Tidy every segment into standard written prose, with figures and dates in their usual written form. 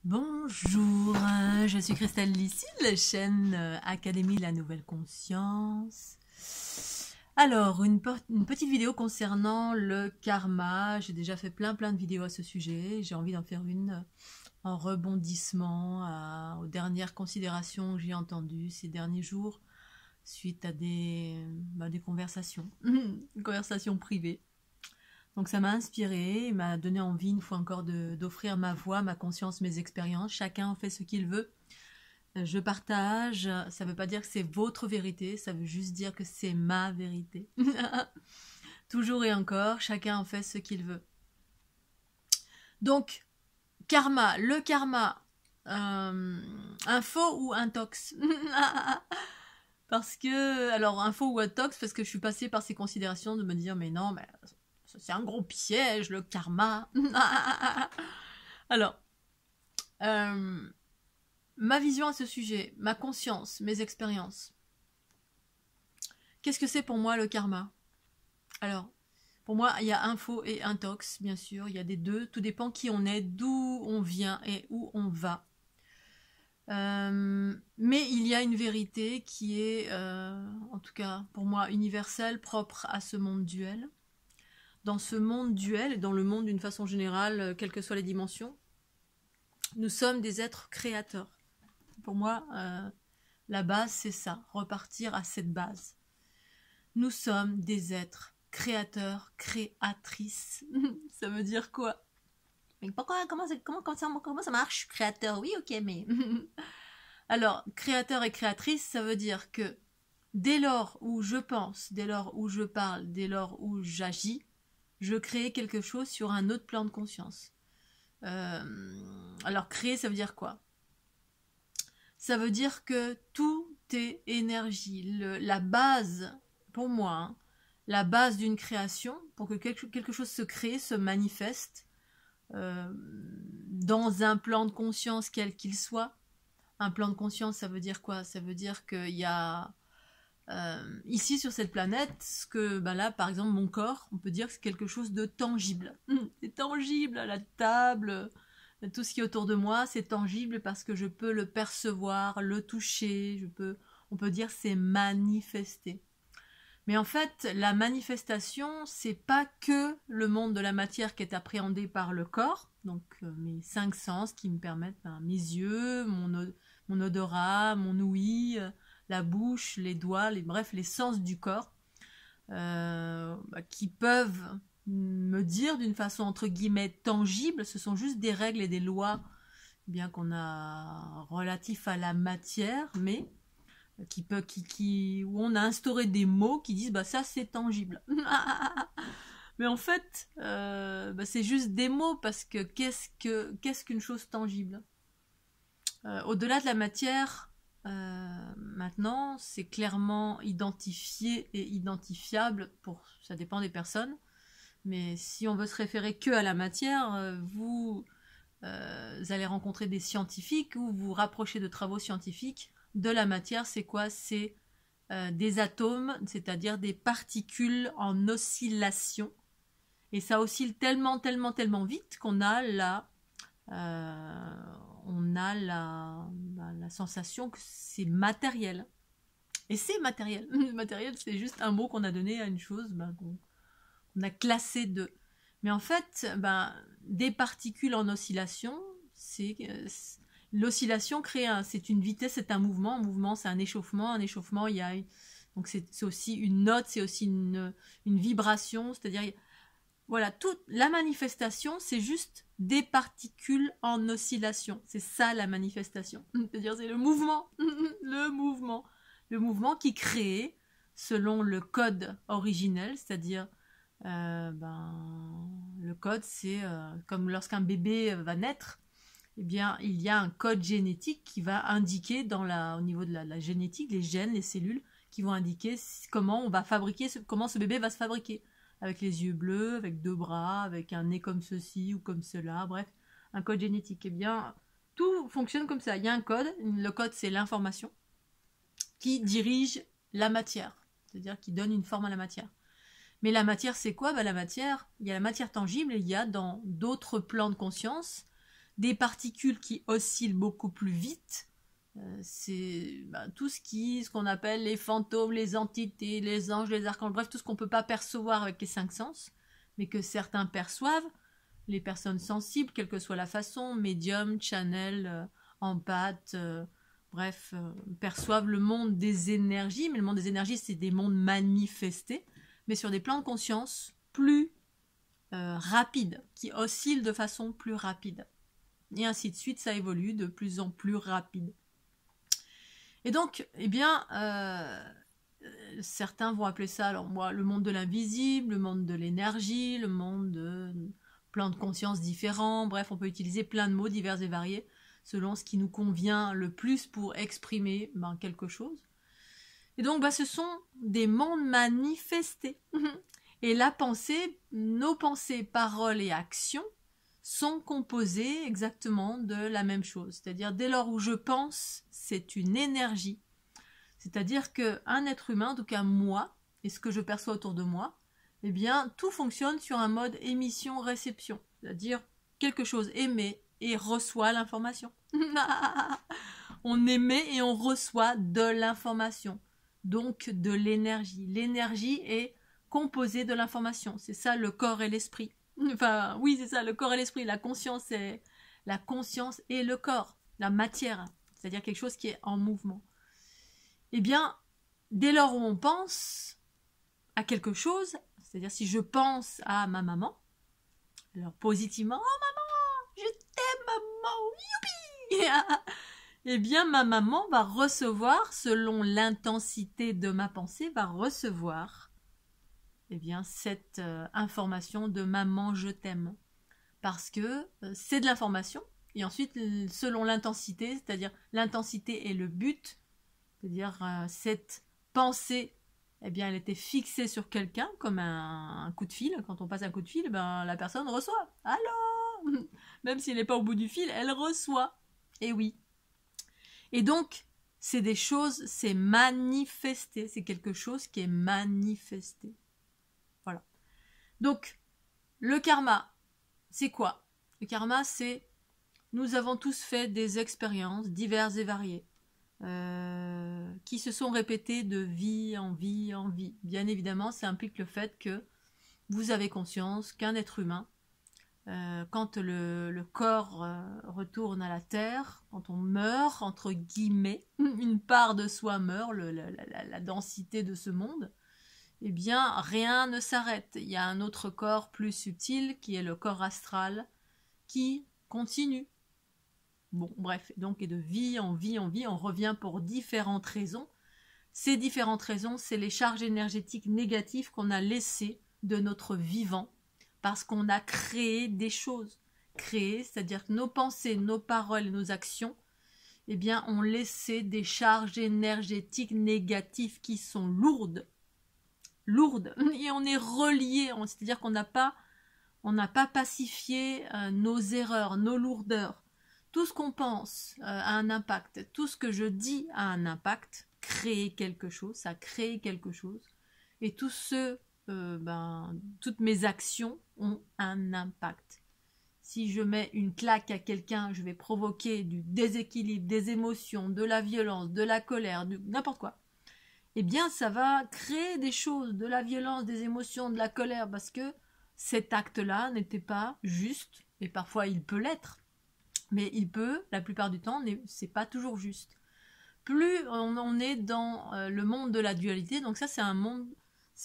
Bonjour, je suis Christelle Lissi de la chaîne Académie de la Nouvelle Conscience. Alors, une petite vidéo concernant le karma. J'ai déjà fait plein de vidéos à ce sujet. J'ai envie d'en faire une en rebondissement aux dernières considérations que j'ai entendues ces derniers jours suite à des conversations, conversations privées. Donc ça m'a inspiré, m'a donné envie une fois encore d'offrir ma voix, ma conscience, mes expériences. Chacun fait ce qu'il veut. Je partage, ça ne veut pas dire que c'est votre vérité, ça veut juste dire que c'est ma vérité. Toujours et encore, chacun en fait ce qu'il veut. Donc, karma, le karma, info ou intox? Parce que, alors info ou intox, parce que je suis passée par ces considérations de me dire, mais non, mais c'est un gros piège, le karma. Alors, ma vision à ce sujet, ma conscience, mes expériences. Qu'est-ce que c'est pour moi le karma? Alors, pour moi, il y a info et intox, bien sûr. Il y a des deux. Tout dépend qui on est, d'où on vient et où on va. Mais il y a une vérité qui est, en tout cas pour moi, universelle, propre à ce monde duel. Dans ce monde duel, et dans le monde d'une façon générale, quelles que soient les dimensions, nous sommes des êtres créateurs. Pour moi, la base, c'est ça, repartir à cette base. Nous sommes des êtres créateurs, créatrices. Ça veut dire quoi? Mais pourquoi, comment ça marche? Créateur, oui, ok, mais... Alors, créateur et créatrice, ça veut dire que dès lors où je pense, dès lors où je parle, dès lors où j'agis, je crée quelque chose sur un autre plan de conscience. Alors créer, ça veut dire quoi? Ça veut dire que tout est énergie. La base, pour moi, hein, la base d'une création, pour que quelque chose se crée, se manifeste, dans un plan de conscience quel qu'il soit. Un plan de conscience, ça veut dire quoi? Ça veut dire qu'il y a... ici sur cette planète, ce que là par exemple mon corps, on peut dire que c'est quelque chose de tangible. C'est tangible, la table, tout ce qui est autour de moi, c'est tangible parce que je peux le percevoir, le toucher, on peut dire c'est manifesté. Mais en fait, la manifestation, c'est pas que le monde de la matière qui est appréhendé par le corps, donc mes 5 sens qui me permettent, mes yeux, mon odorat, mon ouïe, la bouche, les doigts, bref, les sens du corps, qui peuvent me dire d'une façon entre guillemets tangible, ce sont juste des règles et des lois, bien qu'on a relatif à la matière, mais où on a instauré des mots qui disent ça c'est tangible. Mais en fait, c'est juste des mots, parce que qu'est-ce qu'une chose tangible? Au-delà de la matière, maintenant, c'est clairement identifié et identifiable, ça dépend des personnes. Mais si on veut se référer que à la matière, vous allez rencontrer des scientifiques ou vous rapprocher de travaux scientifiques. De la matière, c'est quoi? C'est des atomes, c'est-à-dire des particules en oscillation. Et ça oscille tellement vite qu'on a la sensation que c'est matériel. Et c'est matériel. Matériel, c'est juste un mot qu'on a donné à une chose qu'on a classé de. Mais en fait, des particules en oscillation, l'oscillation crée c'est une vitesse, c'est un mouvement, c'est un échauffement, il y a donc c'est aussi une note, c'est aussi une vibration, c'est-à-dire voilà, toute la manifestation, c'est juste des particules en oscillation. C'est ça la manifestation. C'est-à-dire c'est le mouvement, le mouvement qui crée selon le code originel, c'est-à-dire le code, c'est comme lorsqu'un bébé va naître, eh bien il y a un code génétique qui va indiquer au niveau de la génétique, les gènes, les cellules, qui vont indiquer comment comment ce bébé va se fabriquer. Avec les yeux bleus, avec 2 bras, avec un nez comme ceci ou comme cela, bref, un code génétique. Eh bien, tout fonctionne comme ça. Il y a un code, le code c'est l'information qui dirige la matière, c'est-à-dire qui donne une forme à la matière. Mais la matière c'est quoi? La matière, il y a la matière tangible et il y a dans d'autres plans de conscience des particules qui oscillent beaucoup plus vite. C'est tout ce qu'on appelle les fantômes, les entités, les anges, les archanges, bref, tout ce qu'on ne peut pas percevoir avec les 5 sens, mais que certains perçoivent, les personnes sensibles, quelle que soit la façon, médium, channel, empathe, bref, perçoivent le monde des énergies, mais le monde des énergies, c'est des mondes manifestés, mais sur des plans de conscience plus rapides, qui oscillent de façon plus rapide. Et ainsi de suite, ça évolue de plus en plus rapide. Et donc, eh bien, certains vont appeler ça, alors moi, le monde de l'invisible, le monde de l'énergie, le monde de plans de conscience différents, bref, on peut utiliser plein de mots divers et variés, selon ce qui nous convient le plus pour exprimer quelque chose. Et donc, ce sont des mondes manifestés. Et la pensée, nos pensées, paroles et actions sont composées exactement de la même chose. C'est-à-dire, dès lors où je pense, c'est une énergie. C'est-à-dire qu'un être humain, en tout cas moi, et ce que je perçois autour de moi, eh bien, tout fonctionne sur un mode émission-réception. C'est-à-dire, quelque chose émet et reçoit l'information. On émet et on reçoit de l'information. Donc, de l'énergie. L'énergie est composée de l'information. C'est ça le corps et l'esprit. Enfin, oui, c'est ça, le corps et l'esprit. La conscience et le corps, la matière, c'est-à-dire quelque chose qui est en mouvement. Eh bien, dès lors où on pense à quelque chose, c'est-à-dire si je pense à ma maman, alors positivement, oh maman, je t'aime maman, youpi eh bien ma maman va recevoir, selon l'intensité de ma pensée, va recevoir eh bien, cette information de maman je t'aime. Parce que c'est de l'information, et ensuite selon l'intensité, c'est-à-dire l'intensité est le but, c'est-à-dire cette pensée, eh bien, elle était fixée sur quelqu'un comme un coup de fil. Quand on passe un coup de fil, la personne reçoit. Allô Même si elle n'est pas au bout du fil, elle reçoit. Et oui. Et donc, c'est des choses, c'est manifesté. C'est quelque chose qui est manifesté. Voilà. Donc, le karma, c'est quoi? Le karma, c'est nous avons tous fait des expériences diverses et variées. Qui se sont répétées de vie en vie en vie. Bien évidemment, ça implique le fait que vous avez conscience qu'un être humain, quand le corps retourne à la terre, quand on meurt, entre guillemets, une part de soi meurt, la densité de ce monde, eh bien, rien ne s'arrête. Il y a un autre corps plus subtil, qui est le corps astral, qui continue. Bon, bref, donc, et de vie en vie en vie, on revient pour différentes raisons. Ces différentes raisons, c'est les charges énergétiques négatives qu'on a laissées de notre vivant, parce qu'on a créé des choses. Créé, c'est-à-dire que nos pensées, nos paroles et nos actions, eh bien, ont laissé des charges énergétiques négatives qui sont lourdes. Lourdes. Et on est relié, c'est-à-dire qu'on n'a pas pacifié nos erreurs, nos lourdeurs. Tout ce qu'on pense a un impact. Tout ce que je dis a un impact. Créer quelque chose, ça crée quelque chose. Et toutes mes actions ont un impact. Si je mets une claque à quelqu'un, je vais provoquer du déséquilibre, des émotions, de la violence, de la colère, n'importe quoi. Eh bien, ça va créer des choses, de la violence, des émotions, de la colère, parce que cet acte-là n'était pas juste, et parfois il peut l'être. Mais il peut, la plupart du temps, c'est pas toujours juste. Plus on est dans le monde de la dualité, donc ça c'est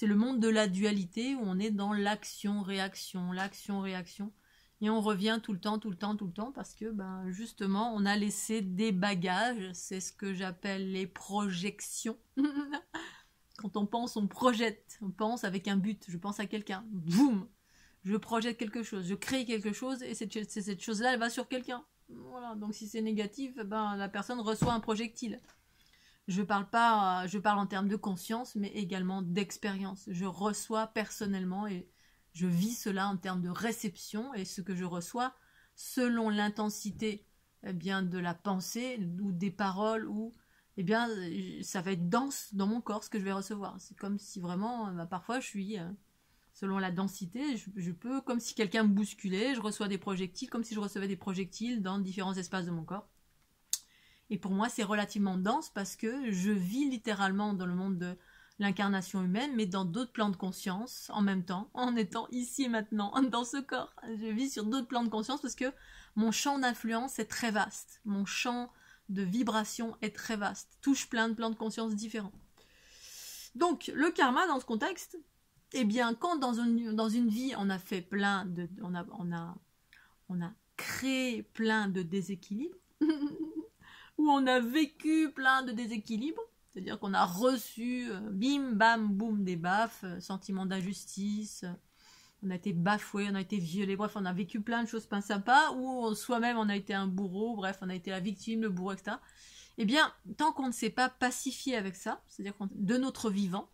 le monde de la dualité où on est dans l'action-réaction, l'action-réaction, et on revient tout le temps, parce que justement on a laissé des bagages, c'est ce que j'appelle les projections. Quand on pense, on projette, on pense avec un but, je pense à quelqu'un, boum, je projette quelque chose, je crée quelque chose, et cette chose-là, elle va sur quelqu'un. Voilà, donc si c'est négatif, la personne reçoit un projectile. Je parle en termes de conscience, mais également d'expérience. Je reçois personnellement et je vis cela en termes de réception, et ce que je reçois, selon l'intensité de la pensée ou des paroles, ou ça va être dense dans mon corps ce que je vais recevoir. C'est comme si vraiment, parfois je suis selon la densité, je peux, comme si quelqu'un me bousculait, je reçois des projectiles, comme si je recevais des projectiles dans différents espaces de mon corps. Et pour moi, c'est relativement dense parce que je vis littéralement dans le monde de l'incarnation humaine, mais dans d'autres plans de conscience en même temps, en étant ici et maintenant, dans ce corps. Je vis sur d'autres plans de conscience parce que mon champ d'influence est très vaste. Mon champ de vibration est très vaste. Touche plein de plans de conscience différents. Donc, le karma, dans ce contexte, eh bien, quand dans une vie, on a fait plein de... On a créé plein de déséquilibres, où on a vécu plein de déséquilibres, c'est-à-dire qu'on a reçu bim, bam, boum, des baffes, sentiment d'injustice, on a été bafoué, on a été violé, bref, on a vécu plein de choses pas sympas, ou soi-même on a été un bourreau, bref, on a été la victime, le bourreau, etc. Eh bien, tant qu'on ne s'est pas pacifié avec ça, c'est-à-dire de notre vivant,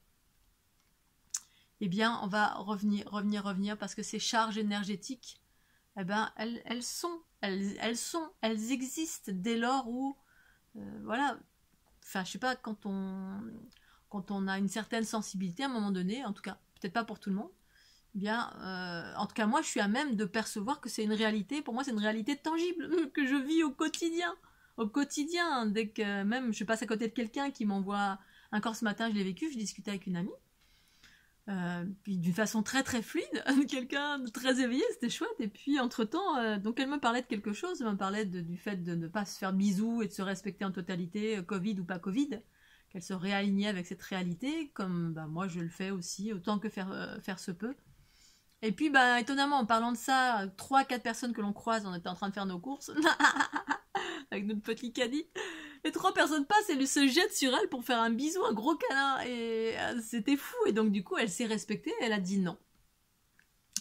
eh bien, on va revenir, parce que ces charges énergétiques, eh ben, elles existent dès lors où voilà, enfin je sais pas, quand on a une certaine sensibilité à un moment donné, en tout cas peut-être pas pour tout le monde, eh bien en tout cas moi je suis à même de percevoir que c'est une réalité, pour moi c'est une réalité tangible que je vis au quotidien, dès que même je passe à côté de quelqu'un qui m'envoie, encore ce matin je l'ai vécu, je discutais avec une amie, puis d'une façon très très fluide, quelqu'un de très éveillé, c'était chouette, et puis entre temps, donc elle me parlait de quelque chose, elle me parlait du fait de ne pas se faire bisous et de se respecter en totalité, Covid ou pas Covid, qu'elle se réalignait avec cette réalité, comme bah, moi je le fais aussi, autant que faire se peut. Et puis bah étonnamment, en parlant de ça, 3-4 personnes que l'on croise, on était en train de faire nos courses, avec notre petit caddie, les 3 personnes passent et elle se jette sur elle pour faire un bisou, un gros câlin, et c'était fou, et donc du coup elle s'est respectée, elle a dit non.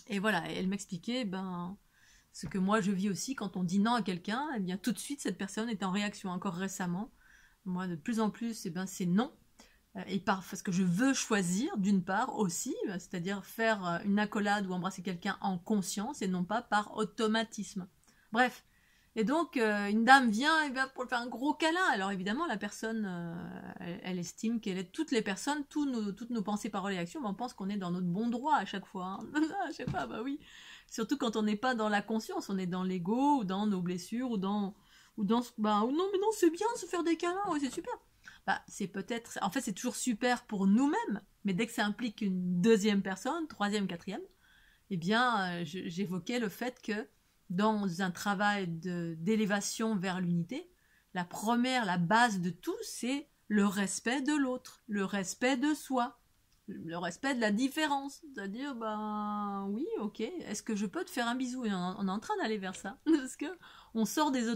Et voilà, et elle m'expliquait ben, ce que moi je vis aussi, quand on dit non à quelqu'un, eh bien tout de suite cette personne est en réaction. Encore récemment, moi de plus en plus, eh ben, c'est non, et parce que je veux choisir d'une part aussi, c'est-à-dire faire une accolade ou embrasser quelqu'un en conscience et non pas par automatisme. Bref. Et donc, une dame vient et va pour faire un gros câlin. Alors évidemment, la personne, elle estime qu'elle est toutes les personnes, toutes nos pensées, paroles et actions, ben, on pense qu'on est dans notre bon droit à chaque fois. Hein. À chaque fois, bah oui. Surtout quand on n'est pas dans la conscience, on est dans l'ego, ou dans nos blessures, ou non, mais non, c'est bien de se faire des câlins, ouais, c'est super. Bah, c'est peut-être, en fait, c'est toujours super pour nous-mêmes, mais dès que ça implique une deuxième personne, troisième, quatrième, eh bien, j'évoquais le fait que dans un travail d'élévation vers l'unité, la base de tout, c'est le respect de l'autre, le respect de soi, le respect de la différence. C'est-à-dire, ben oui, ok, est-ce que je peux te faire un bisou? Et on est en train d'aller vers ça. Parce que on sort des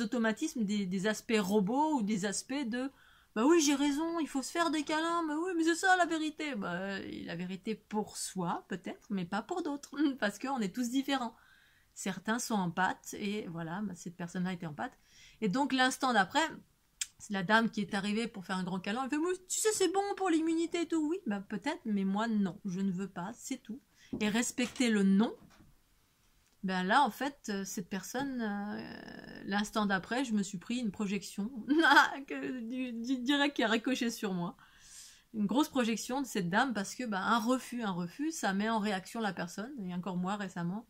automatismes, des aspects robots ou des aspects de bah oui, j'ai raison, il faut se faire des câlins, bah oui, mais c'est ça la vérité. Bah, la vérité pour soi, peut-être, mais pas pour d'autres, parce qu'on est tous différents. Certains sont en pâte, et voilà, bah, cette personne-là était en pâte. Et donc, l'instant d'après, c'est la dame qui est arrivée pour faire un grand câlin. Elle fait, tu sais, c'est bon pour l'immunité et tout. Oui, bah peut-être, mais moi, non, je ne veux pas, c'est tout. Et respecter le non, ben là, en fait, cette personne, l'instant d'après, je me suis pris une projection direct qui a ricoché sur moi. Une grosse projection de cette dame parce que ben, un refus, ça met en réaction la personne. Et encore moi, récemment,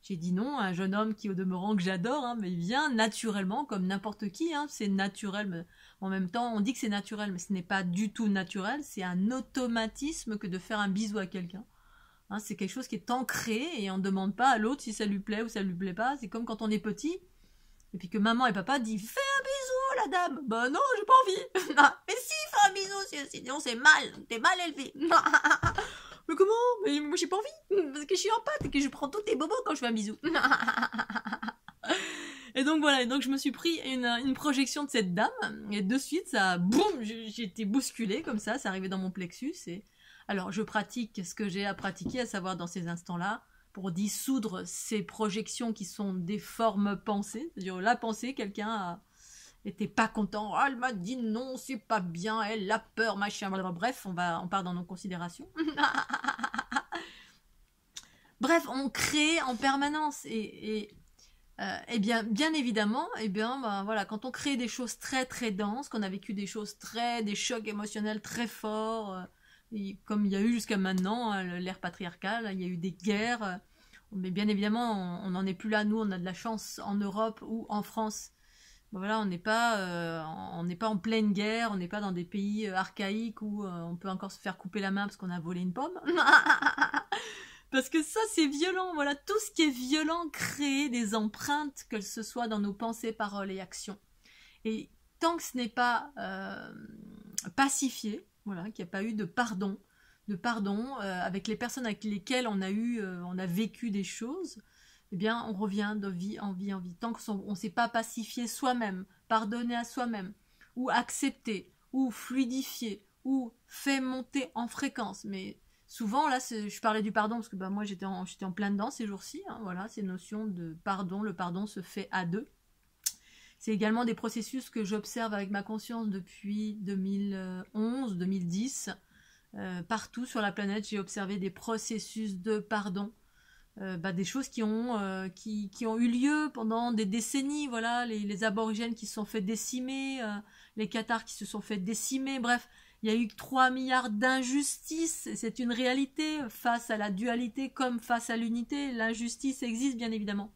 j'ai dit non à un jeune homme qui, au demeurant, que j'adore, hein, mais il vient naturellement, comme n'importe qui, hein, c'est naturel. Mais en même temps, on dit que c'est naturel, mais ce n'est pas du tout naturel. C'est un automatisme que de faire un bisou à quelqu'un. Hein, c'est quelque chose qui est ancré et on ne demande pas à l'autre si ça lui plaît ou ça lui plaît pas. C'est comme quand on est petit et puis que maman et papa disent fais un bisou la dame. Bah non, j'ai pas envie. Mais si, fais un bisou, sinon c'est mal, t'es mal élevé. Mais comment? Mais moi j'ai pas envie parce que je suis en pâte et que je prends tous tes bobos quand je fais un bisou. Et donc voilà, et donc je me suis pris une projection de cette dame et de suite ça, boum, j'ai été bousculée comme ça arrivait dans mon plexus et alors je pratique ce que j'ai à pratiquer, à savoir dans ces instants-là, pour dissoudre ces projections qui sont des formes pensées, c'est-à-dire la pensée, quelqu'un était pas content, oh, elle m'a dit non, c'est pas bien, elle a peur, machin, bref, on part dans nos considérations. Bref, on crée en permanence et bien évidemment, ben, voilà, quand on crée des choses très très denses, qu'on a vécu des choses des chocs émotionnels très forts, Et comme il y a eu jusqu'à maintenant l'ère patriarcale, il y a eu des guerres, mais bien évidemment, on n'en est plus là. Nous, on a de la chance en Europe ou en France. Bon, voilà, on n'est pas en pleine guerre, on n'est pas dans des pays archaïques où on peut encore se faire couper la main parce qu'on a volé une pomme. Parce que ça, c'est violent. Voilà, tout ce qui est violent crée des empreintes, que ce soit dans nos pensées, paroles et actions. Et tant que ce n'est pas pacifié, voilà, qu'il n'y a pas eu de pardon avec les personnes avec lesquelles on a vécu des choses, eh bien, on revient de vie en vie en vie. Tant qu'on ne s'est pas pacifié soi-même, pardonné à soi-même, ou accepté, ou fluidifié, ou fait monter en fréquence. Mais souvent, là, je parlais du pardon parce que moi, j'étais en plein dedans ces jours-ci. Hein, voilà, ces notions de pardon. Le pardon se fait à deux. C'est également des processus que j'observe avec ma conscience depuis 2011, 2010. Partout sur la planète, j'ai observé des processus de pardon. Des choses qui ont eu lieu pendant des décennies, voilà, les aborigènes qui se sont fait décimer, les cathares qui se sont fait décimer, bref, il y a eu 3 milliards d'injustices, c'est une réalité face à la dualité comme face à l'unité, l'injustice existe bien évidemment.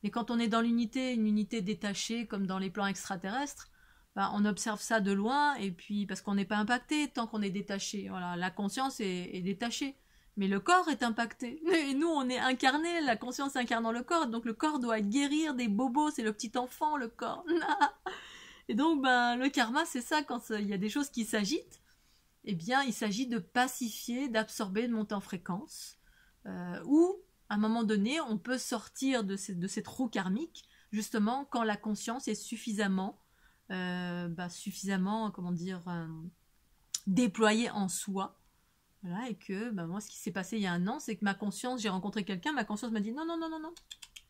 Mais quand on est dans l'unité, une unité détachée comme dans les plans extraterrestres, on observe ça de loin, et puis parce qu'on n'est pas impacté tant qu'on est détaché, voilà, la conscience est détachée. Mais le corps est impacté. Et nous, on est incarné, la conscience incarnant le corps. Donc le corps doit guérir des bobos, c'est le petit enfant, le corps. Et donc, le karma, c'est ça, quand il y a des choses qui s'agitent, eh bien, il s'agit de pacifier, d'absorber, de monter en fréquence. Ou, à un moment donné, on peut sortir de cette roue karmique, justement, quand la conscience est suffisamment, déployée en soi. Voilà, et que moi, ce qui s'est passé il y a un an, c'est que ma conscience, j'ai rencontré quelqu'un, ma conscience m'a dit non,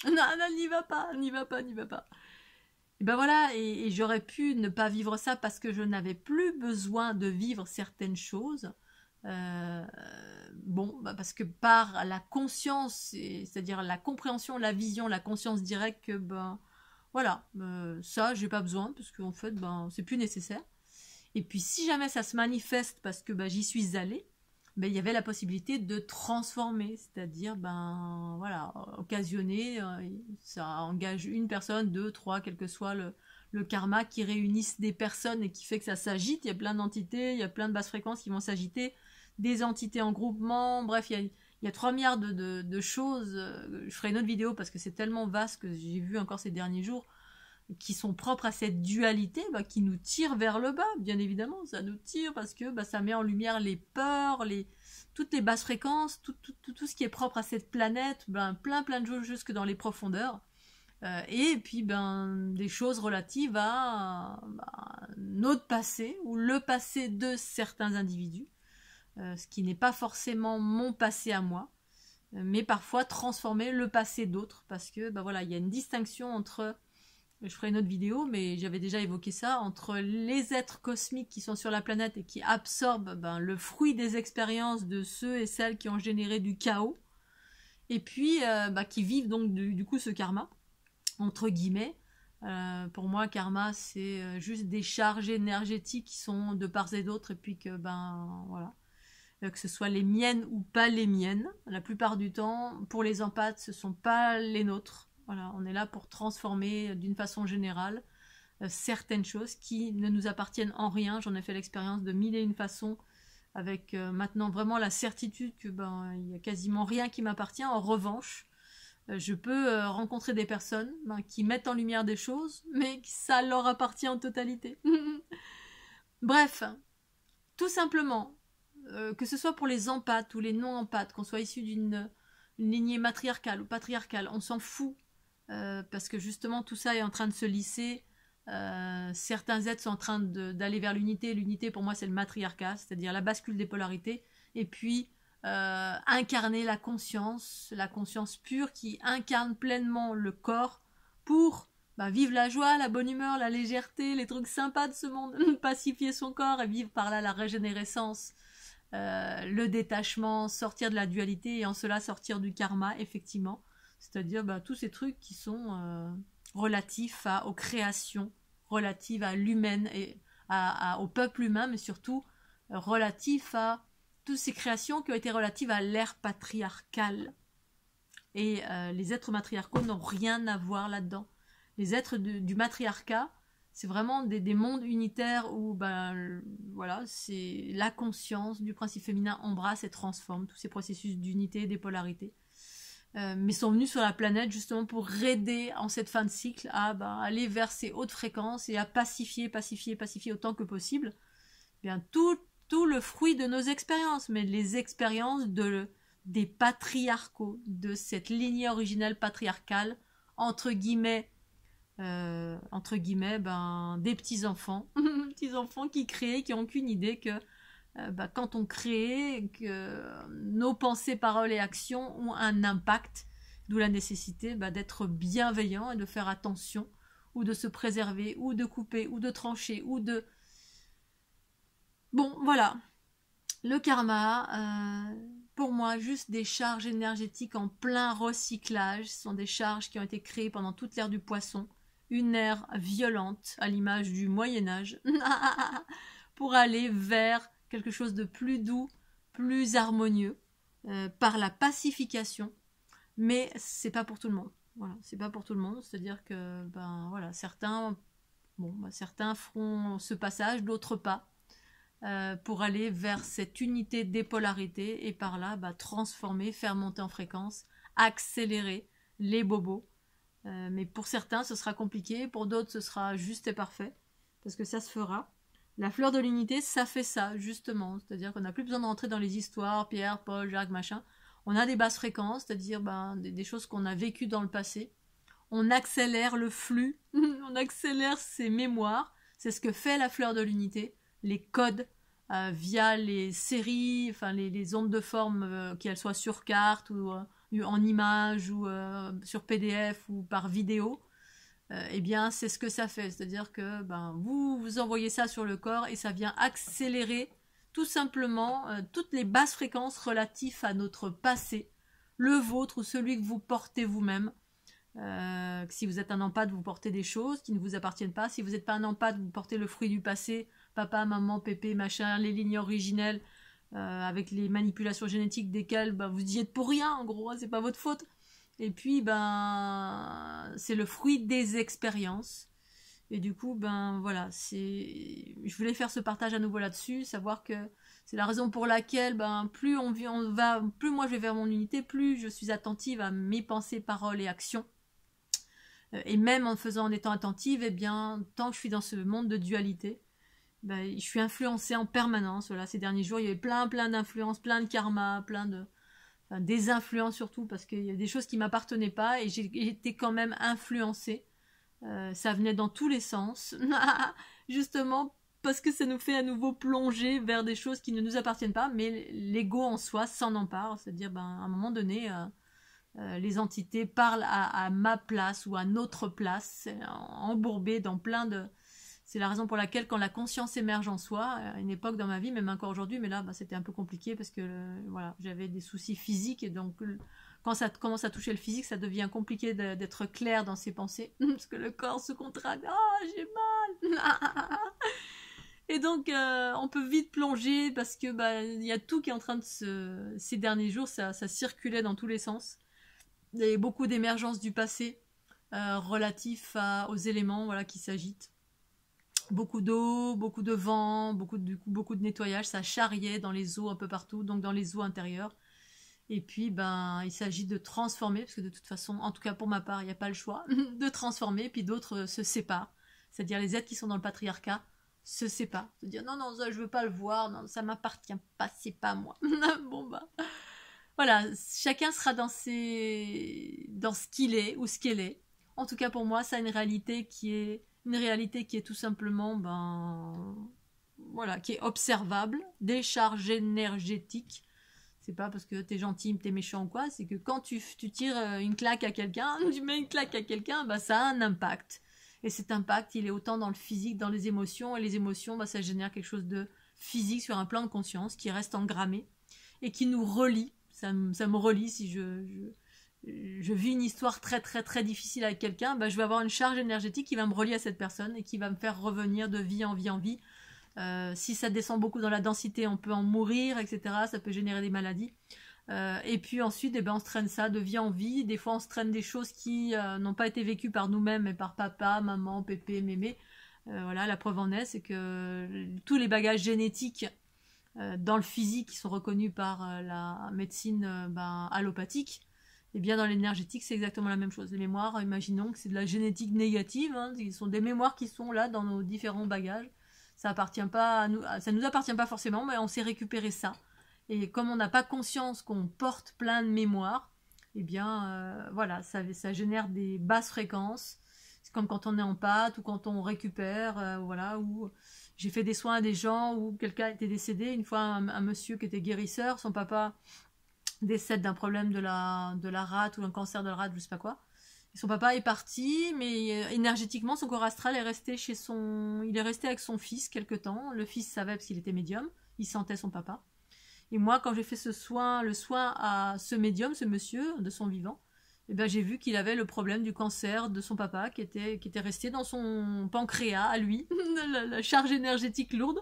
n'y va pas. Et voilà, et j'aurais pu ne pas vivre ça parce que je n'avais plus besoin de vivre certaines choses. Parce que par la conscience, c'est-à-dire la compréhension, la vision, la conscience directe, que ça, j'ai pas besoin, parce qu'en fait, c'est plus nécessaire. Et puis si jamais ça se manifeste parce que j'y suis allée, il y avait la possibilité de transformer, c'est-à-dire, occasionner, ça engage une personne, 2, 3, quel que soit le karma qui réunissent des personnes et qui fait que ça s'agite. Il y a plein d'entités, il y a plein de basses fréquences qui vont s'agiter, des entités en groupement, bref, il y a 3 milliards de choses. Je ferai une autre vidéo parce que c'est tellement vaste que j'ai vu encore ces derniers jours, qui sont propres à cette dualité, qui nous tire vers le bas, bien évidemment, ça nous tire parce que ça met en lumière les peurs, toutes les basses fréquences, tout ce qui est propre à cette planète, plein de choses jusque dans les profondeurs, et puis des choses relatives à notre passé, ou le passé de certains individus, ce qui n'est pas forcément mon passé à moi, mais parfois transformer le passé d'autres, parce que il y a une distinction entre... Je ferai une autre vidéo, mais j'avais déjà évoqué ça, entre les êtres cosmiques qui sont sur la planète et qui absorbent le fruit des expériences de ceux et celles qui ont généré du chaos, et puis qui vivent donc du coup ce karma, entre guillemets. Pour moi, karma, c'est juste des charges énergétiques qui sont de part et d'autre, et puis que que ce soit les miennes ou pas les miennes. La plupart du temps, pour les empathes, ce ne sont pas les nôtres. Voilà, on est là pour transformer d'une façon générale certaines choses qui ne nous appartiennent en rien. J'en ai fait l'expérience de 1001 façons, avec maintenant vraiment la certitude que il n'y a quasiment rien qui m'appartient. En revanche, je peux rencontrer des personnes qui mettent en lumière des choses, mais ça leur appartient en totalité. Bref, tout simplement, que ce soit pour les empathes ou les non-empathes, qu'on soit issu d'une lignée matriarcale ou patriarcale, on s'en fout. Parce que justement tout ça est en train de se lisser, certains êtres sont en train d'aller vers l'unité. L'unité pour moi c'est le matriarcat, c'est-à-dire la bascule des polarités, et puis incarner la conscience pure qui incarne pleinement le corps pour vivre la joie, la bonne humeur, la légèreté, les trucs sympas de ce monde, pacifier son corps et vivre par là la régénérescence, le détachement, sortir de la dualité et en cela sortir du karma, effectivement. C'est-à-dire tous ces trucs qui sont relatifs aux créations, relatifs à l'humaine et au peuple humain, mais surtout relatifs à toutes ces créations qui ont été relatives à l'ère patriarcale. Et les êtres matriarcaux n'ont rien à voir là-dedans. Les êtres du matriarcat, c'est vraiment des mondes unitaires où voilà, c'est la conscience du principe féminin embrasse et transforme tous ces processus d'unité et des polarités. Mais sont venus sur la planète justement pour aider en cette fin de cycle à aller vers ces hautes fréquences et à pacifier autant que possible bien tout le fruit de nos expériences, mais les expériences des patriarcaux, de cette lignée originelle patriarcale, entre guillemets, des petits-enfants, petits-enfants qui créent, qui n'ont aucune idée que quand on crée, que nos pensées, paroles et actions ont un impact, d'où la nécessité d'être bienveillant et de faire attention, ou de se préserver, ou de couper, ou de trancher, ou de... Bon, voilà. Le karma, pour moi, juste des charges énergétiques en plein recyclage. Ce sont des charges qui ont été créées pendant toute l'ère du poisson. Une ère violente, à l'image du Moyen-Âge, pour aller vers quelque chose de plus doux, plus harmonieux, par la pacification. Mais c'est pas pour tout le monde. Voilà, c'est pas pour tout le monde. C'est-à-dire que, voilà, certains feront ce passage, d'autres pas. Pour aller vers cette unité des polarités et par là transformer, faire monter en fréquence, accélérer les bobos. Mais pour certains ce sera compliqué, pour d'autres ce sera juste et parfait, parce que ça se fera. La fleur de l'unité, ça fait ça justement, c'est-à-dire qu'on n'a plus besoin de rentrer dans les histoires, Pierre, Paul, Jacques, machin. On a des basses fréquences, c'est-à-dire des choses qu'on a vécues dans le passé. On accélère le flux, on accélère ses mémoires, c'est ce que fait la fleur de l'unité. Les codes via les séries, enfin les ondes de forme, qu'elles soient sur carte ou en image ou sur PDF ou par vidéo, eh bien c'est ce que ça fait. C'est-à-dire que vous envoyez ça sur le corps et ça vient accélérer tout simplement toutes les basses fréquences relatives à notre passé, le vôtre ou celui que vous portez vous-même. Si vous êtes un empathe, vous portez des choses qui ne vous appartiennent pas. Si vous n'êtes pas un empathe, vous portez le fruit du passé, papa, maman, pépé, machin, les lignes originelles, avec les manipulations génétiques desquelles vous y êtes pour rien, en gros, c'est pas votre faute. Et puis, c'est le fruit des expériences. Et du coup, voilà, je voulais faire ce partage à nouveau là-dessus, savoir que c'est la raison pour laquelle, plus plus moi je vais vers mon unité, plus je suis attentive à mes pensées, paroles et actions. Et même en étant attentive, eh bien, tant que je suis dans ce monde de dualité, je suis influencée en permanence. Voilà, ces derniers jours, il y avait plein d'influences, plein de karma, des influences surtout, parce qu'il y a des choses qui ne m'appartenaient pas et j'ai été quand même influencée. Ça venait dans tous les sens, justement parce que ça nous fait à nouveau plonger vers des choses qui ne nous appartiennent pas, mais l'ego en soi s'en empare, c'est-à-dire à un moment donné... les entités parlent à ma place ou à notre place, embourbées dans plein de... C'est la raison pour laquelle quand la conscience émerge en soi, à une époque dans ma vie, même encore aujourd'hui, mais là c'était un peu compliqué parce que voilà, j'avais des soucis physiques et donc quand ça commence à toucher le physique, ça devient compliqué d'être clair dans ses pensées parce que le corps se contracte. Oh, j'ai mal. Et donc on peut vite plonger parce que il y a tout qui est en train de ces derniers jours, ça circulait dans tous les sens. Il y a beaucoup d'émergences du passé relatifs aux éléments, voilà, qui s'agitent. Beaucoup d'eau, beaucoup de vent, beaucoup de nettoyage, ça charriait dans les eaux un peu partout, donc dans les eaux intérieures. Et puis il s'agit de transformer, parce que de toute façon, en tout cas pour ma part, il n'y a pas le choix de transformer, puis d'autres se séparent. C'est-à-dire les êtres qui sont dans le patriarcat se séparent. Se dire non, ça, je veux pas le voir, non, ça m'appartient pas, c'est pas moi. Bon voilà, chacun sera dans ce qu'il est ou ce qu'elle est. En tout cas pour moi, ça a une réalité qui est tout simplement voilà, qui est observable, des charges énergétiques. C'est pas parce que t'es gentil, t'es méchant ou quoi, c'est que quand tu tires une claque à quelqu'un, tu mets une claque à quelqu'un, ça a un impact. Et cet impact, il est autant dans le physique, dans les émotions, et les émotions, ça génère quelque chose de physique sur un plan de conscience qui reste engrammé et qui nous relie. Ça me relie si je vis une histoire très très très difficile avec quelqu'un, je vais avoir une charge énergétique qui va me relier à cette personne et qui va me faire revenir de vie en vie en vie Si ça descend beaucoup dans la densité, on peut en mourir, etc. Ça peut générer des maladies. Et puis ensuite, eh ben, on se traîne ça de vie en vie. Des fois, on se traîne des choses qui n'ont pas été vécues par nous-mêmes, mais par papa, maman, pépé, mémé. Voilà, la preuve en est, c'est que tous les bagages génétiques dans le physique qui sont reconnus par la médecine allopathique, et bien dans l'énergétique, c'est exactement la même chose. Les mémoires, imaginons que c'est de la génétique négative, hein, ce sont des mémoires qui sont là dans nos différents bagages. Ça appartient pas à nous, ça nous appartient pas forcément, mais on sait récupérer ça. Et comme on n'a pas conscience qu'on porte plein de mémoires, eh bien, voilà, ça génère des basses fréquences. C'est comme quand on est en pâte ou quand on récupère, voilà, ou j'ai fait des soins à des gens où quelqu'un était décédé. Une fois, un monsieur qui était guérisseur, son papa décède d'un problème de la rate ou un cancer de la rate, je sais pas quoi. Et son papa est parti, mais énergétiquement, son corps astral est resté il est resté avec son fils quelque temps. Le fils savait parce qu'il était médium, il sentait son papa. Et moi, quand j'ai fait le soin à ce médium, ce monsieur, de son vivant, eh ben, j'ai vu qu'il avait le problème du cancer de son papa qui était resté dans son pancréas à lui, la charge énergétique lourde.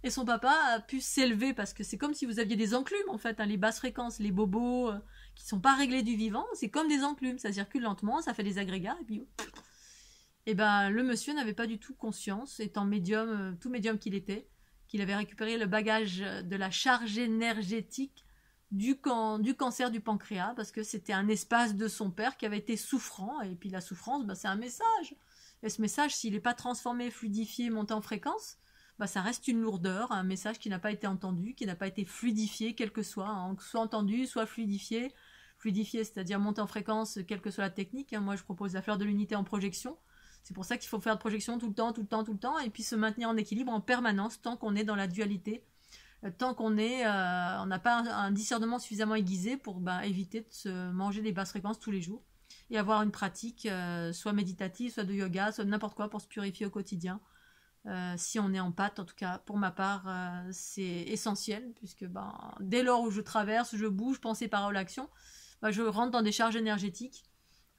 Et son papa a pu s'élever parce que c'est comme si vous aviez des enclumes en fait, hein, les basses fréquences, les bobos qui sont pas réglés du vivant, c'est comme des enclumes, ça circule lentement, ça fait des agrégats et puis et ben le monsieur n'avait pas du tout conscience, étant médium, tout médium qu'il était, qu'il avait récupéré le bagage de la charge énergétique du cancer du pancréas parce que c'était un espace de son père qui avait été souffrant et puis la souffrance, c'est un message. Et ce message, s'il n'est pas transformé, fluidifié, monté en fréquence, ça reste une lourdeur, un message qui n'a pas été entendu, qui n'a pas été fluidifié, quel que soit, hein, soit entendu, soit fluidifié. Fluidifié, c'est-à-dire monter en fréquence, quelle que soit la technique. Hein. Moi, je propose la fleur de l'unité en projection. C'est pour ça qu'il faut faire de projection tout le temps, tout le temps, tout le temps, et puis se maintenir en équilibre en permanence tant qu'on est dans la dualité, tant qu'on n'a pas un discernement suffisamment aiguisé pour éviter de se manger des basses fréquences tous les jours et avoir une pratique soit méditative, soit de yoga, soit de n'importe quoi pour se purifier au quotidien. Si on est en pâte, en tout cas pour ma part, c'est essentiel puisque dès lors où je traverse, je bouge, pensée, parole, action, je rentre dans des charges énergétiques.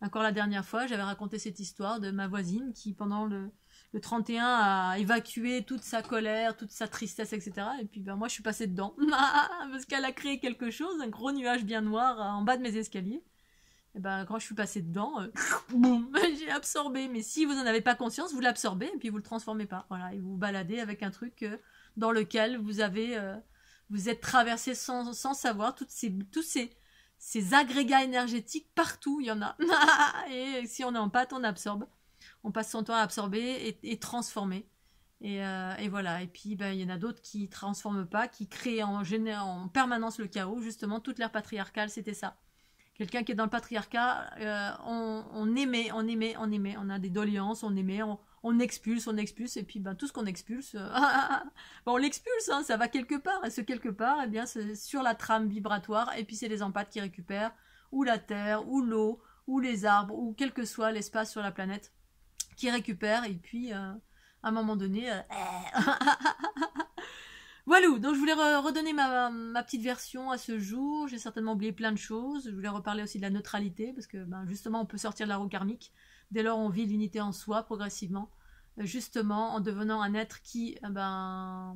Encore la dernière fois, j'avais raconté cette histoire de ma voisine qui pendant le 31 a évacué toute sa colère, toute sa tristesse, etc. Et puis moi je suis passée dedans parce qu'elle a créé quelque chose, un gros nuage bien noir en bas de mes escaliers. Et quand je suis passée dedans, boum, j'ai absorbé. Mais si vous n'en avez pas conscience, vous l'absorbez et puis vous le transformez pas. Voilà, et vous vous baladez avec un truc dans lequel vous êtes traversé sans savoir tous ces agrégats énergétiques partout. Il y en a. Et si on est en pâte, on absorbe. On passe son temps à absorber et transformer. Et voilà. Et puis il y en a d'autres qui transforment pas, qui créent en permanence le chaos. Justement, toute l'ère patriarcale, c'était ça. Quelqu'un qui est dans le patriarcat, on émet, on a des doléances, on émet, on expulse, et puis tout ce qu'on expulse, on l'expulse, hein, ça va quelque part, et ce quelque part, eh bien, c'est sur la trame vibratoire, et puis c'est les empathes qui récupèrent, ou la terre, ou l'eau, ou les arbres, ou quel que soit l'espace sur la planète, qui récupèrent, et puis, à un moment donné, voilà, donc je voulais redonner ma petite version à ce jour. J'ai certainement oublié plein de choses. Je voulais reparler aussi de la neutralité, parce que justement on peut sortir de la roue karmique. Dès lors on vit l'unité en soi progressivement, justement en devenant un être qui... la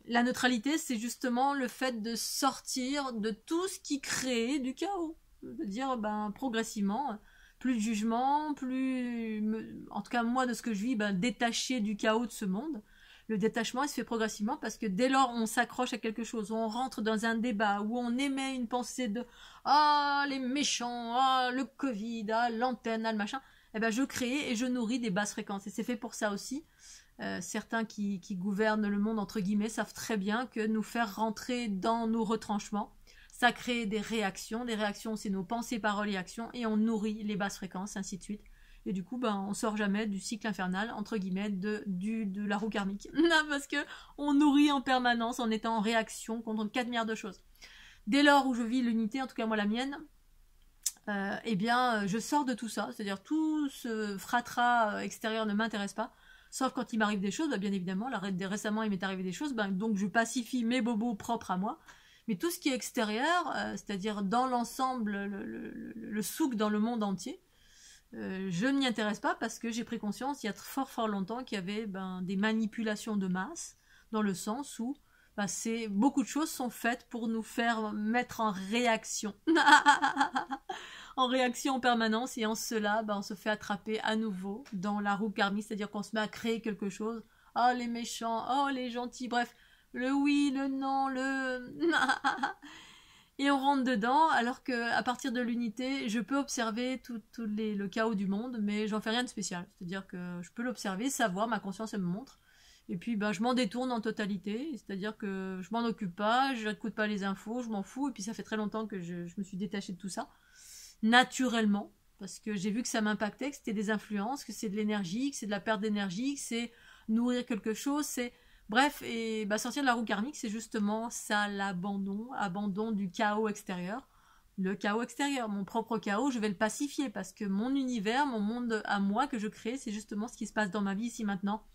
neutralité, c'est justement le fait de sortir de tout ce qui crée du chaos. De dire progressivement, plus de jugement, en tout cas moi de ce que je vis, détaché du chaos de ce monde. Le détachement, il se fait progressivement parce que dès lors on s'accroche à quelque chose, où on rentre dans un débat, où on émet une pensée de « Ah, les méchants, ah, le Covid, ah, l'antenne, ah, le machin », je crée et je nourris des basses fréquences. Et c'est fait pour ça aussi. Certains qui gouvernent le monde, entre guillemets, savent très bien que nous faire rentrer dans nos retranchements, ça crée des réactions. Des réactions, c'est nos pensées, paroles et actions, et on nourrit les basses fréquences, ainsi de suite. Et du coup, on sort jamais du cycle infernal, entre guillemets, de la roue karmique. Parce que on nourrit en permanence en étant en réaction contre 4 milliards de choses. Dès lors où je vis l'unité, en tout cas moi la mienne, je sors de tout ça. C'est-à-dire tout ce fratras extérieur ne m'intéresse pas. Sauf quand il m'arrive des choses, bien évidemment. Récemment, il m'est arrivé des choses, donc je pacifie mes bobos propres à moi. Mais tout ce qui est extérieur, c'est-à-dire dans l'ensemble, le souk dans le monde entier, je ne m'y intéresse pas parce que j'ai pris conscience il y a fort longtemps qu'il y avait des manipulations de masse, dans le sens où beaucoup de choses sont faites pour nous faire mettre en réaction. En réaction en permanence, et en cela, on se fait attraper à nouveau dans la roue karmique, c'est-à-dire qu'on se met à créer quelque chose. Oh, les méchants, oh, les gentils, bref, le oui, le non, le... Et on rentre dedans, alors que à partir de l'unité, je peux observer le chaos du monde, mais j'en fais rien de spécial. C'est-à-dire que je peux l'observer, savoir, ma conscience elle me montre. Et puis je m'en détourne en totalité, c'est-à-dire que je m'en occupe pas, je n'écoute pas les infos, je m'en fous, et puis ça fait très longtemps que je me suis détachée de tout ça, naturellement, parce que j'ai vu que ça m'impactait, que c'était des influences, que c'est de l'énergie, que c'est de la perte d'énergie, que c'est nourrir quelque chose, c'est... Bref, et sortir de la roue karmique, c'est justement ça, abandon du chaos extérieur. Le chaos extérieur, mon propre chaos, je vais le pacifier, parce que mon univers, mon monde à moi que je crée, c'est justement ce qui se passe dans ma vie ici maintenant,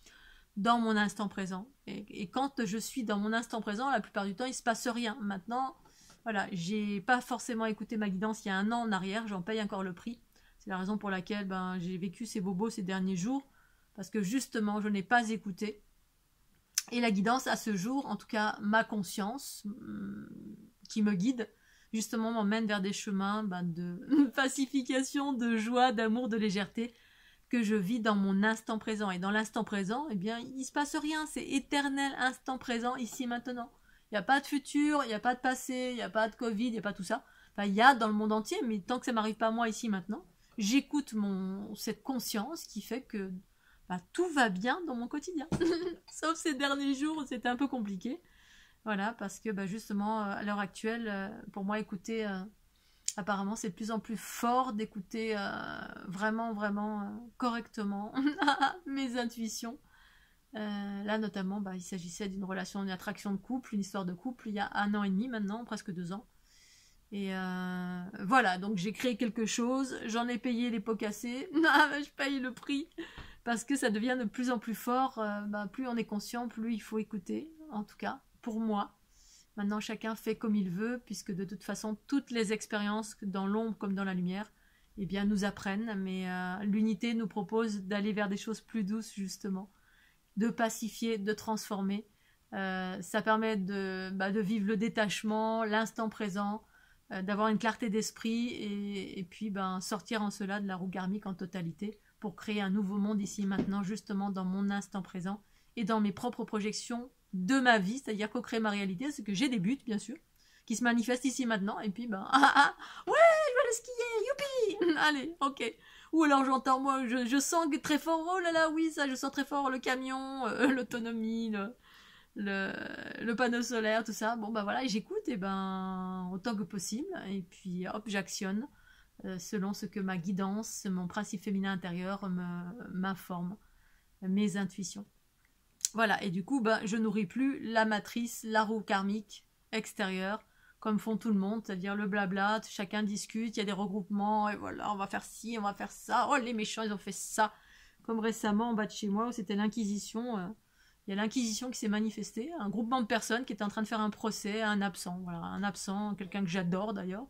dans mon instant présent. Et quand je suis dans mon instant présent, la plupart du temps, il se passe rien. Maintenant, voilà, j'ai pas forcément écouté ma guidance il y a 1 an en arrière, j'en paye encore le prix. C'est la raison pour laquelle j'ai vécu ces bobos ces derniers jours, parce que justement, je n'ai pas écouté. Et la guidance, à ce jour, en tout cas ma conscience, qui me guide, justement m'emmène vers des chemins de pacification, de joie, d'amour, de légèreté, que je vis dans mon instant présent. Et dans l'instant présent, il ne se passe rien, c'est éternel instant présent, ici maintenant. Il n'y a pas de futur, il n'y a pas de passé, il n'y a pas de Covid, il n'y a pas tout ça. Il y a dans le monde entier, mais tant que ça ne m'arrive pas moi ici maintenant, j'écoute cette conscience qui fait que tout va bien dans mon quotidien. Sauf ces derniers jours où c'était un peu compliqué. Voilà, parce que justement, à l'heure actuelle, pour moi, écouter, apparemment, c'est de plus en plus fort d'écouter vraiment correctement mes intuitions. Là, notamment, il s'agissait d'une relation, d'une attraction de couple, une histoire de couple, il y a 1 an et demi maintenant, presque 2 ans. Et voilà, donc j'ai créé quelque chose, j'en ai payé les pots cassés, je paye le prix. Parce que ça devient de plus en plus fort, plus on est conscient, plus il faut écouter, en tout cas, pour moi. Maintenant, chacun fait comme il veut, puisque de toute façon, toutes les expériences, dans l'ombre comme dans la lumière, nous apprennent, mais l'unité nous propose d'aller vers des choses plus douces, justement, de pacifier, de transformer. Ça permet de vivre le détachement, l'instant présent, d'avoir une clarté d'esprit, et puis sortir en cela de la roue karmique en totalité, pour créer un nouveau monde ici maintenant, justement dans mon instant présent et dans mes propres projections de ma vie, c'est-à-dire co-créer ma réalité, c'est que j'ai des buts, bien sûr, qui se manifestent ici maintenant, et puis ouais, je vais aller skier, youpi, allez, ok. Ou alors j'entends, moi, je sens très fort, oh là là, oui, ça, je sens très fort le camion, l'autonomie, le panneau solaire, tout ça, voilà, et j'écoute, autant que possible, et puis hop, j'actionne, selon ce que ma guidance, mon principe féminin intérieur m'informe, mes intuitions. Voilà, et du coup, je nourris plus la matrice, la roue karmique extérieure, comme font tout le monde, c'est-à-dire le blabla, chacun discute, il y a des regroupements, et voilà, on va faire ci, on va faire ça, oh les méchants, ils ont fait ça. Comme récemment, en bas de chez moi, où c'était l'Inquisition, il y a l'Inquisition qui s'est manifestée, un groupement de personnes qui étaient en train de faire un procès à un absent, voilà, un absent, quelqu'un que j'adore d'ailleurs,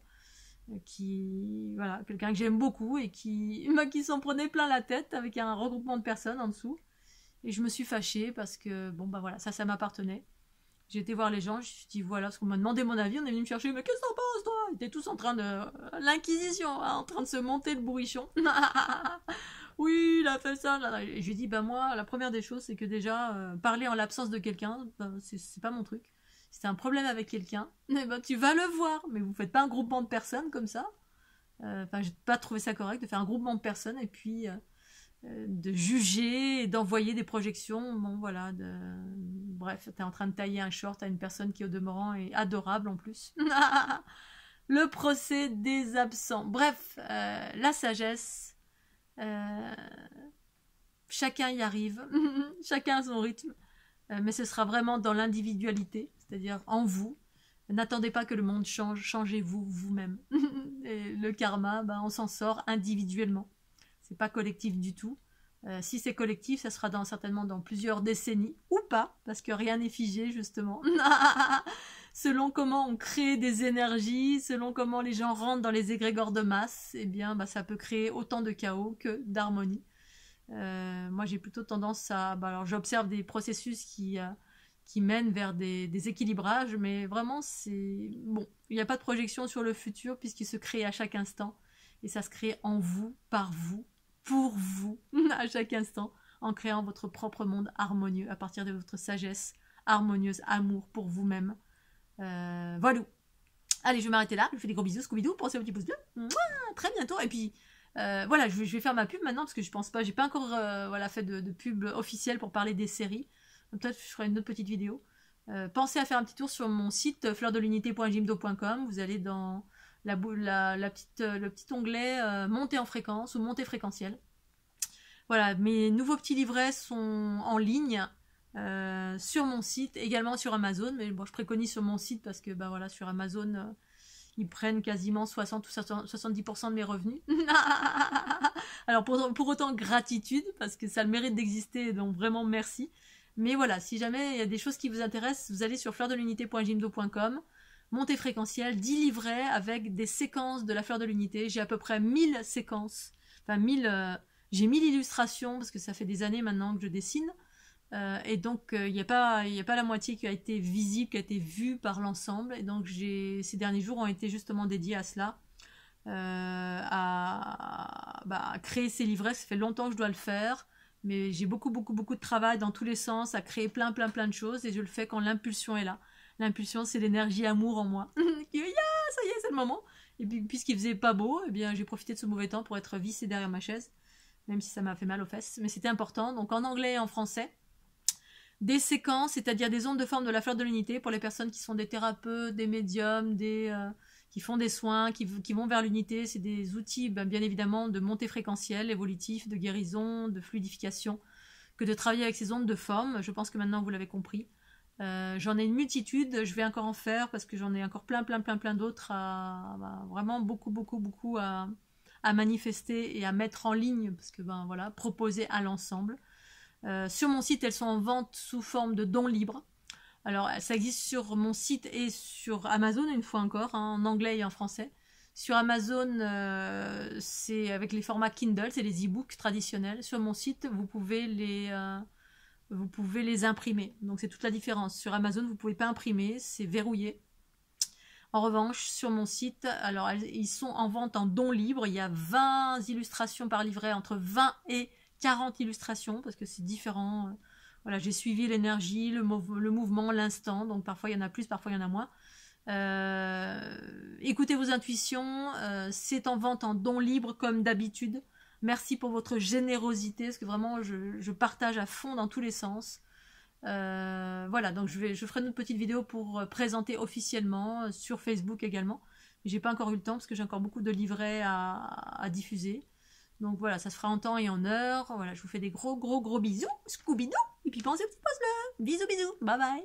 quelqu'un que j'aime beaucoup et qui s'en prenait plein la tête avec un regroupement de personnes en dessous, et je me suis fâchée parce que voilà, ça m'appartenait. J'ai été voir les gens, je me suis dit voilà, parce qu'on m'a demandé mon avis, on est venu me chercher, mais qu'est-ce que t'en penses toi? Ils étaient tous en train de l'inquisition, en train de se monter le bourrichon. Oui, il a fait ça. Et je lui ai dit moi, la première des choses, c'est que déjà parler en l'absence de quelqu'un, c'est pas mon truc. Si t'as un problème avec quelqu'un, tu vas le voir, mais vous faites pas un groupement de personnes comme ça. J'ai pas trouvé ça correct de faire un groupement de personnes et puis de juger et d'envoyer des projections. Bref, t'es en train de tailler un short à une personne qui au demeurant est adorable en plus. Le procès des absents. Bref, la sagesse. Chacun y arrive, chacun à son rythme. Mais ce sera vraiment dans l'individualité, c'est-à-dire en vous. N'attendez pas que le monde change, changez-vous vous-même. Et le karma, on s'en sort individuellement. C'est pas collectif du tout. Si c'est collectif, ça sera certainement dans plusieurs décennies, ou pas, parce que rien n'est figé, justement. Selon comment on crée des énergies, selon comment les gens rentrent dans les égrégores de masse, eh bien, bah, ça peut créer autant de chaos que d'harmonie. Moi, j'ai plutôt tendance à... alors, j'observe des processus qui mènent vers des équilibrages, mais vraiment, c'est... Bon, il n'y a pas de projection sur le futur, puisqu'il se crée à chaque instant, et ça se crée en vous, par vous, pour vous, à chaque instant, en créant votre propre monde harmonieux, à partir de votre sagesse harmonieuse, amour pour vous-même. Voilà. Allez, je vais m'arrêter là. Je vous fais des gros bisous, Scooby-Doo. Pensez au petit pouce bleu. Mouah, très bientôt. Et puis, voilà, je vais faire ma pub maintenant parce que je pense pas, j'ai pas encore fait de pub officielle pour parler des séries. Peut-être je ferai une autre petite vidéo. Pensez à faire un petit tour sur mon site fleurdelunité.jimdo.com. Vous allez dans le petit onglet montée en fréquence ou montée fréquentielle. Voilà, mes nouveaux petits livrets sont en ligne. Sur mon site, également sur Amazon, mais bon, je préconise sur mon site parce que bah voilà, sur Amazon ils prennent quasiment 60 ou 70% de mes revenus. Alors pour autant gratitude parce que ça a le mérite d'exister, donc vraiment merci. Mais voilà, si jamais il y a des choses qui vous intéressent, vous allez sur fleurdelunité.jimdo.com, montée fréquentielle, 10 livrets avec des séquences de la fleur de l'unité. J'ai à peu près 1000 séquences, enfin 1000 j'ai 1000 illustrations parce que ça fait des années maintenant que je dessine. Et donc il n'y a pas la moitié qui a été visible, qui a été vue par l'ensemble, et donc ces derniers jours ont été justement dédiés à cela, à créer ces livrets. Ça fait longtemps que je dois le faire, mais j'ai beaucoup de travail dans tous les sens à créer plein de choses, et je le fais quand l'impulsion est là. L'impulsion, c'est l'énergie amour en moi qui dit ah, ça y est, c'est le moment. Et puis puisqu'il faisait pas beau, eh bien j'ai profité de ce mauvais temps pour être vissée derrière ma chaise, même si ça m'a fait mal aux fesses, mais c'était important. Donc en anglais et en français, des séquences, c'est-à-dire des ondes de forme de la fleur de l'unité pour les personnes qui sont des thérapeutes, des médiums, qui font des soins, qui vont vers l'unité. C'est des outils, bien évidemment, de montée fréquentielle, évolutif, de guérison, de fluidification, que de travailler avec ces ondes de forme. Je pense que maintenant vous l'avez compris. J'en ai une multitude, je vais encore en faire parce que j'en ai encore plein d'autres vraiment beaucoup à manifester et à mettre en ligne parce que voilà, proposer à l'ensemble. Sur mon site, elles sont en vente sous forme de dons libres. Alors, ça existe sur mon site et sur Amazon, une fois encore, hein, en anglais et en français. Sur Amazon, c'est avec les formats Kindle, c'est les e-books traditionnels. Sur mon site, vous pouvez les imprimer. Donc, c'est toute la différence. Sur Amazon, vous ne pouvez pas imprimer, c'est verrouillé. En revanche, sur mon site, alors ils sont en vente en dons libres. Il y a 20 illustrations par livret, entre 20 et 40 illustrations, parce que c'est différent. Voilà, j'ai suivi l'énergie, le mouvement, l'instant, donc parfois il y en a plus, parfois il y en a moins. Écoutez vos intuitions, c'est en vente en dons libres comme d'habitude. Merci pour votre générosité, parce que vraiment je partage à fond dans tous les sens. Voilà, donc je ferai une petite vidéo pour présenter officiellement sur Facebook également. J'ai pas encore eu le temps parce que j'ai encore beaucoup de livrets à diffuser. Donc voilà, ça se fera en temps et en heure. Voilà, je vous fais des gros bisous, Scooby-Doo. Et puis pensez au petit pouce bleu. Bisous, bye bye.